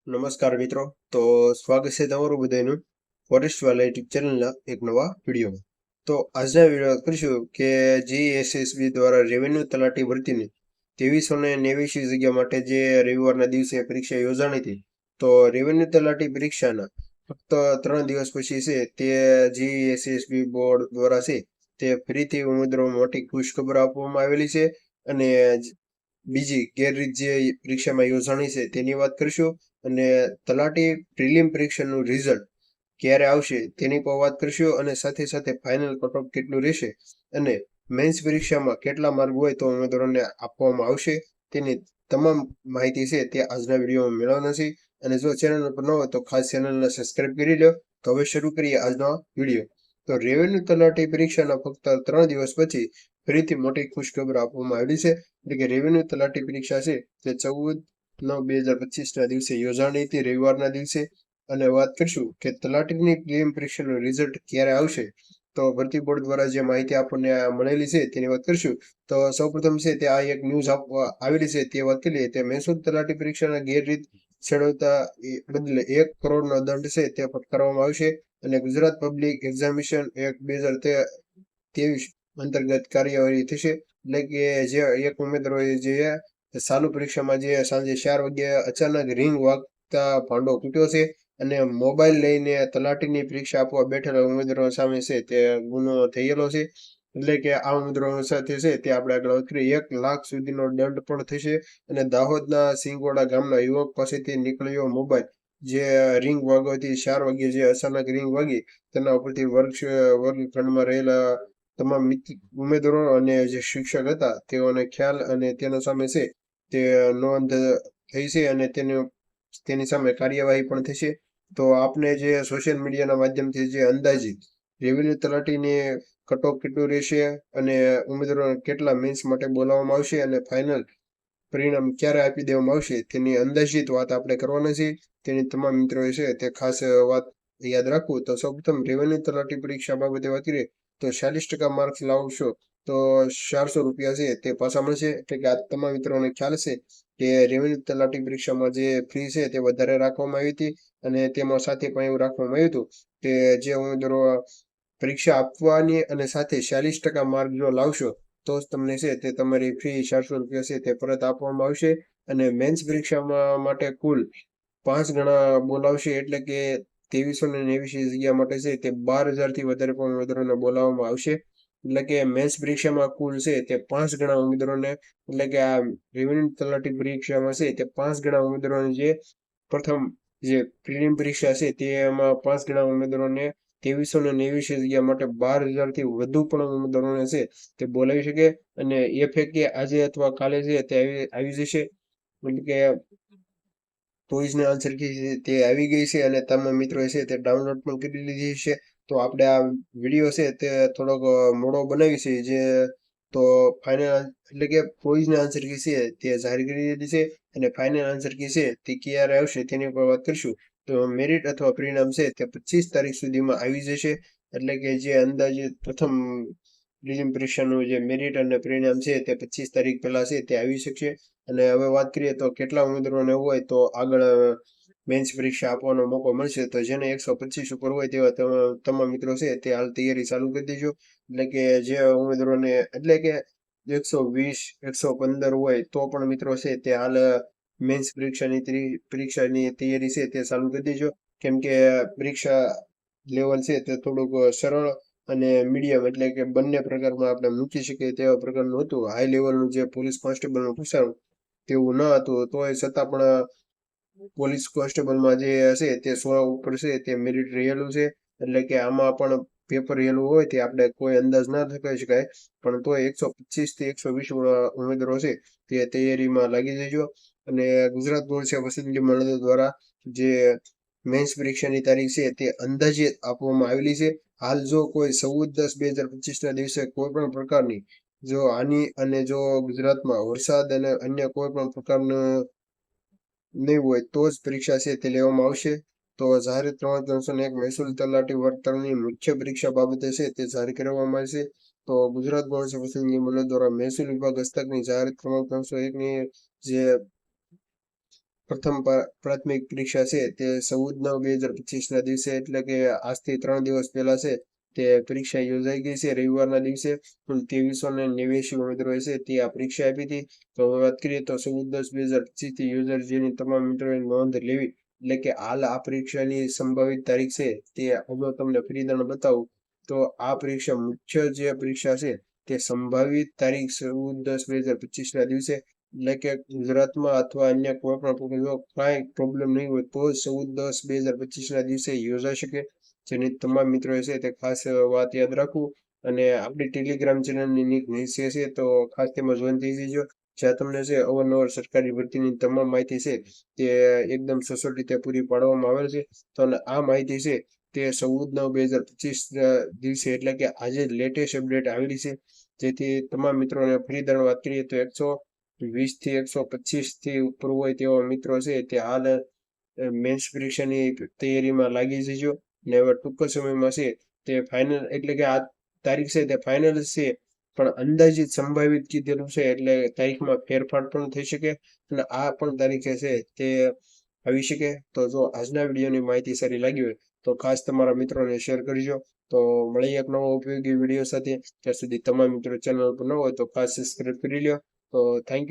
નમસ્કાર મિત્રો. તો સ્વાગત છે તમારું બધાનું ફોરેસ્ટ વાલા યુટ્યુબ ચેનલના એક નવા વિડીયોમાં. તો આજના વિડીયો કરીશું કે જીએસએસબી દ્વારા રેવન્યુ તલાટી ભરતીની 2389 જગ્યા માટે જે રવિવારના દિવસે પરીક્ષા યોજાણી હતી, તો રેવન્યુ તલાટી પરીક્ષાના ફક્ત 3 દિવસ પછી છે તે જીએસએસબી બોર્ડ દ્વારા છે તે ફરીથી ઉમેદવારો મોટી ખુશખબર આપવામાં આવેલી છે. અને બીજી ગેરરીત જે પરીક્ષામાં યોજાણી છે તેની વાત કરીશું. અને તલાટી પ્રિલિમ પરીક્ષાનું રિઝલ્ટ ક્યારે આવશે તેની પણ વાત કરીશું. અને સાથે સાથે ફાઇનલ કટ ઓફ કેટલું રહેશે અને મેન્સ પરીક્ષામાં કેટલા માર્ક હોય તો ઉમેદવારોને આપવામાં આવશે તેની તમામ માહિતી છે તે આજના વિડીયોમાં મેળવવાના છે. અને જો ચેનલ પર ન હોય તો ખાસ ચેનલને સબસ્ક્રાઇબ કરી લો. તો હવે શરૂ કરીએ આજનો વિડીયો. તો રેવન્યુ તલાટી પરીક્ષાના ફક્ત 3 દિવસ પછી ફરીથી મોટી ખુશખબર આપવામાં આવી છે. એટલે કે રેવન્યુ તલાટી પરીક્ષા છે તે 14/9/2025 દિવસે યોજાણી હતી, રવિવારના દિવસે. અને વાત કરીશું કે તલાટીની પ્રિલિમ પરીક્ષાનું રિઝલ્ટ ક્યારે આવશે. તો ભરતી બોર્ડ દ્વારા જે માહિતી આપણને મળેલી છે તેની વાત કરીશું. તો સૌપ્રથમ છે તે આ એક ન્યૂઝ આવેલી છે તે વાત કરીએ. તે મહેસૂલ તલાટી પરીક્ષાના ગેરરીત છેડવતા બદલે 1 કરોડનો દંડ છે તે ફટકારવામાં આવશે. અને ગુજરાત પબ્લિક એક્ઝામિનેશન એક્ટ 2023 અંતર્ગત કાર્યવાહી થશે. એટલે કે જે એક ઉમેદવારોએ જે ચાલુ પરીક્ષામાં જે સાંજે 4 વાગ્યે અચાનક રિંગ વાગતા ભાંડો તૂટ્યો છે અને મોબાઈલ લઈને તલાટીની પરીક્ષા આપવા બેઠેલા ઉમેદવારો સામે છે તે ગુનો થયેલો છે. એટલે કે આ ઉમેદવારો સાથે છે તે આપણે આગળ વાત કરીએ 1 લાખ સુધીનો દંડ પણ થશે. અને દાહોદના સિંગોડા ગામના યુવક પાસેથી નીકળ્યો મોબાઈલ જે રિંગ વાગવાથી 4 વાગ્યે જે અચાનક રિંગ વાગી તેના ઉપરથી વર્ગખંડમાં રહેલા તમામ ઉમેદવારો અને જે શિક્ષક હતા તેઓને ખ્યાલ અને તેના સામે છે તે નોંધ થઈ છે અને તેની સામે કાર્યવાહી પણ થશે. તો આપને જે સોશિયલ મીડિયાના માધ્યમથી જે અંદાજિત રેવન્યુ તલાટીની કટ ઓફ કેટલું રહેશે અને ઉમેદવારો કેટલા મેન્સ માટે બોલાવવામાં આવશે અને ફાઇનલ પરિણામ ક્યારે આપી દેવામાં આવશે તેની અંદાજિત વાત આપણે કરવાના છે. તેની તમામ મિત્રો છે તે ખાસ વાત યાદ રાખવું. તો સૌપ્રથમ રેવન્યુ તલાટી પરીક્ષા બાબતે વાત કરીએ તો 40% માર્ક્સ લાવશો તો 400 રૂપિયા છે તે પાછા મળશે. એટલે કે આ તમામ મિત્રોને ખ્યાલ છે કે રેવન્યુ તલાટી પરીક્ષામાં જે ફી છે તે વધારે રાખવામાં આવી હતી. અને તેમાં સાથે પણ એવું રાખવામાં આવ્યું હતું કે જે ઉમેદવારો પરીક્ષા આપવાની અને સાથે 40% માર્ક જો લાવશો તો જ તમને છે તે તમારી ફી 400 રૂપિયા છે તે પરત આપવામાં આવશે. અને મેન્સ પરીક્ષામાં માટે કુલ 5 ગણા બોલાવશે. એટલે કે 2389 જગ્યા માટે છે તે 12,000 થી વધારે પણ ઉમેદવારોને બોલાવવામાં આવશે. એટલે કે મેન્સ પરીક્ષામાં કુલ છે તે 5 ગણા ઉમેદવારોને, એટલે કે આ રેવન્યુ તલાટી પરીક્ષામાં છે તે 5 ગણા ઉમેદવારોને જે પ્રથમ જે પ્રિલિમ પરીક્ષા છે તેમાં 5 ગણા ઉમેદવારોને 2389 જગ્યા માટે 12,000 થી વધુ પણ ઉમેદવારોને છે તે બોલાવી શકે. અને એ ફેકે આજે અથવા કાલે છે તે આવી જશે. એટલે કે ક્વિઝના આન્સર કી છે તે આવી ગઈ છે અને તમામ મિત્રો છે તે ડાઉનલોડ પણ કરી લીધી છે. તો આપણે આ વિડીયો છે તે થોડોક મોડો બનાવી છે જે તો ફાઇનલ એટલે કે ક્વિઝના આન્સર કી છે તે જાહેર કરી દીધી છે. અને ફાઇનલ આન્સર કી છે તે ક્યારે આવશે તેની પર વાત કરીશું. તો મેરિટ અથવા પરિણામ છે તે 25 તારીખ સુધીમાં આવી જશે. એટલે કે જે અંદાજે પ્રથમ પ્રિલિમ પરીક્ષાનું જે મેરિટ અને પરિણામ છે તે 25 તારીખ પહેલા છે તે આવી શકશે. અને હવે વાત કરીએ તો કેટલા ઉમેદવારોને હોય તો આગળ મેન્સ પરીક્ષા આપવાનો મોકો મળશે. તો જેને 125 ઉપર હોય તેવા તમામ મિત્રો છે તે હાલ તૈયારી ચાલુ કરી દેજો. એટલે કે જે ઉમેદવારોને એટલે કે 120 115 હોય તો પણ મિત્રો છે તે હાલ મેન્સ પરીક્ષાની તૈયારી છે તે ચાલુ કરી દેજો. કેમ કે પરીક્ષા લેવલ છે તે થોડુંક સરળ અને મીડિયમ એટલે કે બંને પ્રકારમાં આપણે મૂકી શકીએ તેવા પ્રકારનું હતું. હાઈ લેવલનું જે પોલીસ કોન્સ્ટેબલનું પૂછાયું તેવું ન હતું. તોય છતાં પણ પોલીસ કોન્સ્ટેબલમાં જે હશે તે 100 ઉપર છે તે મેરિટ રહેલું છે. એટલે કે આમાં પણ પેપર રહેલું હોય તે આપણે કોઈ અંદાજ ના કરી શકાય. પણ તોય 125 થી 120 ઉમેદવારો છે તે તૈયારીમાં લાગી જજો. અને ગુજરાત બોર્ડ છે પસંદગી મંડળ દ્વારા જે મેન્સ પરીક્ષાની તારીખ છે તે અંદાજિત આપવામાં આવેલી છે. હાલ જો કોઈ 14/10/2025 ના દિવસે કોઈ પણ પ્રકારની જો આની અને જો ગુજરાતમાં વરસાદ અને અન્ય કોઈ પણ પ્રકારનું નહીં હોય તો જ પરીક્ષા છે તે લેવામાં આવશે. તો જાહેર ક્રમાંક 301 મહેસૂલ તલાટી વર્તનની મુખ્ય પરીક્ષા બાબતે છે તે જાહેર કરવામાં આવશે. તો ગુજરાત બોર્ડ પસંદગી મંડળ દ્વારા મહેસૂલ વિભાગ હસ્તકની જાહેર ક્રમાંક 301 ની જે પ્રથમ પ્રાથમિક પરીક્ષા છે તે 14/9/2025 દિવસે એટલે કે આજથી 3 દિવસ પહેલા છે તે પરીક્ષા યોજાઈ ગઈ છે. રવિવારના દિવસે કુલ 2389 ઉમેદવારો છે તે આ પરીક્ષા આપી હતી. તો વાત કરીએ તો 14/10/2025 થી યુઝર જેની તમામ મિત્રોએ નોંધ લેવી એટલે કે હાલ આ પરીક્ષાની સંભવિત તારીખ છે તે હવે તમને ફરીથી બતાવું તો આ પરીક્ષા મુખ્ય જે પરીક્ષા છે તે સંભવિત તારીખ 14/10/2025 દિવસે એટલે કે ગુજરાતમાં અથવા અન્ય કોઈ પણ કાંઈ પ્રોબ્લેમ નહીં હોય તો 14/10/2025 દિવસે યોજાઈ શકે. જેની તમામ મિત્રો છે તે ખાસ વાત યાદ રાખવું અને આપણી ટેલિગ્રામ ચેનલની લિંક નીચે છે તો ખાસ તેમાં જોઈન થઈ જજો. જ્યાં તમને છે અવારનવાર સરકારી ભરતીની તમામ માહિતી છે તે એકદમ સચોટ રીતે પૂરી પાડવામાં આવેલ છે. તો આ માહિતી છે તે 14/9/2025 દિવસે એટલે કે આજે લેટેસ્ટ અપડેટ આવેલી છે. જેથી તમામ મિત્રોને ફરી વાત કરીએ તો 120 થી 125 થી ઉપર હોય તેવા મિત્રો છે તે હાલ મેન્સ પરીક્ષાની તૈયારીમાં લાગી જજો. ને હવે ટૂંક સમયમાં છે તે ફાઇનલ એટલે કે આ તારીખ છે તે ફાઇનલ છે પણ અંદાજિત સંભવિત કીધેલું છે એટલે તારીખમાં ફેરફાર પણ થઈ શકે અને આ પણ તારીખે છે તે આવી શકે. તો જો આજના વિડીયોની માહિતી સારી લાગી હોય તો ખાસ તમારા મિત્રોને શેર કરજો. તો મળીએ એક નવો ઉપયોગી વિડીયો સાથે. ત્યાં સુધી તમામ મિત્રો ચેનલ પર ન હોય તો ખાસ સબસ્ક્રાઇબ કરી લો. તો થેન્ક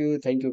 યુ